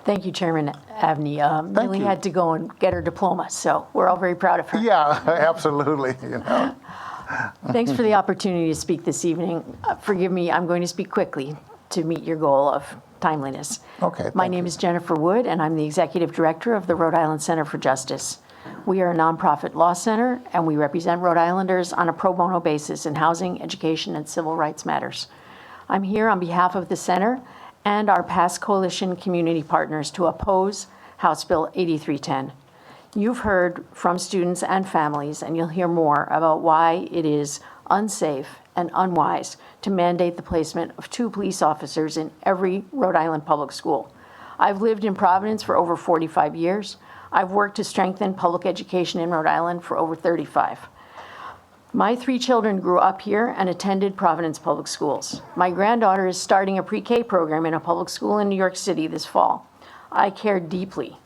Thank you, Chairman Abney. Millie you. had to go and get her diploma, so we're all very proud of her. Yeah, absolutely. Thanks for the opportunity to speak this evening. Forgive me, I'm going to speak quickly to meet your goal of timeliness. Okay. My name is Jennifer Wood, and I'm the Executive Director of the Rhode Island Center for Justice. We are a nonprofit law center, and we represent Rhode Islanders on a pro bono basis in housing, education, and civil rights matters. I'm here on behalf of the center and our past coalition community partners to oppose House Bill 8310. You've heard from students and families, and you'll hear more about why it is unsafe and unwise to mandate the placement of 2 police officers in every Rhode Island public school. I've lived in Providence for over 45 years. I've worked to strengthen public education in Rhode Island for over 35. My 3 children grew up here and attended Providence Public Schools. My granddaughter is starting a pre-K program in a public school in New York City this fall. I care deeply,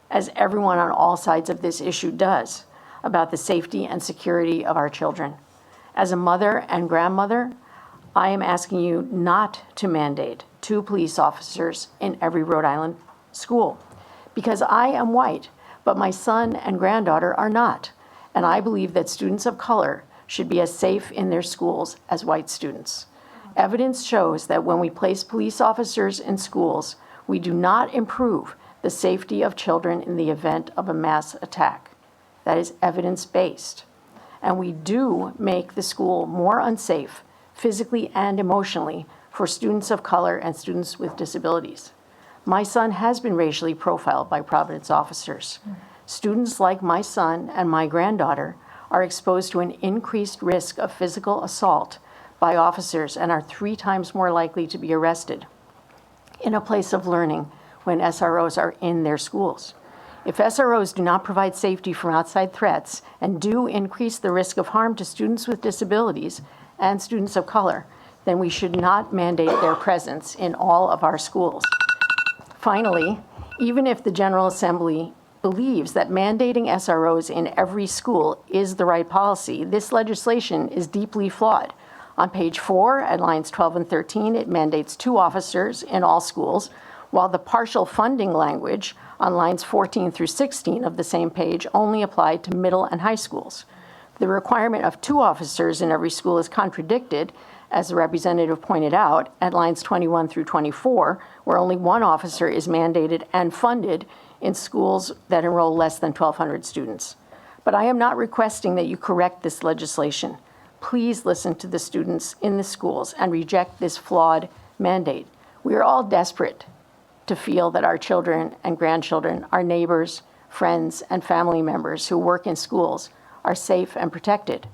as everyone on all sides of this issue does, about the safety and security of our children. As a mother and grandmother, I am asking you not to mandate 2 police officers in every Rhode Island school, because I am white, but my son and granddaughter are not, and I believe that students of color should be as safe in their schools as white students. Evidence shows that when we place police officers in schools, we do not improve the safety of children in the event of a mass attack. That is evidence-based. And we do make the school more unsafe, physically and emotionally, for students of color and students with disabilities. My son has been racially profiled by Providence officers. Students like my son and my granddaughter are exposed to an increased risk of physical assault by officers and are 3 times more likely to be arrested in a place of learning when SROs are in their schools. If SROs do not provide safety from outside threats and do increase the risk of harm to students with disabilities and students of color, then we should not mandate their presence in all of our schools. Finally, even if the General Assembly believes that mandating SROs in every school is the right policy, this legislation is deeply flawed. On page 4, at lines 12 and 13, it mandates 2 officers in all schools, while the partial funding language on lines 14 through 16 of the same page only applied to middle and high schools. The requirement of 2 officers in every school is contradicted, as the representative pointed out, at lines 21 through 24, where only 1 officer is mandated and funded in schools that enroll less than 1,200 students. But I am not requesting that you correct this legislation. Please listen to the students in the schools and reject this flawed mandate. We are all desperate to feel that our children and grandchildren, our neighbors, friends, and family members who work in schools are safe and protected.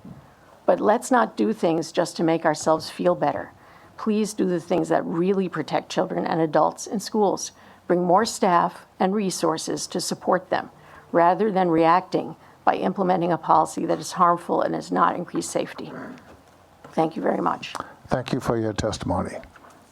But let's not do things just to make ourselves feel better. Please do the things that really protect children and adults in schools. Bring more staff and resources to support them, rather than reacting by implementing a policy that is harmful and does not increase safety. Thank you very much. Thank you for your testimony.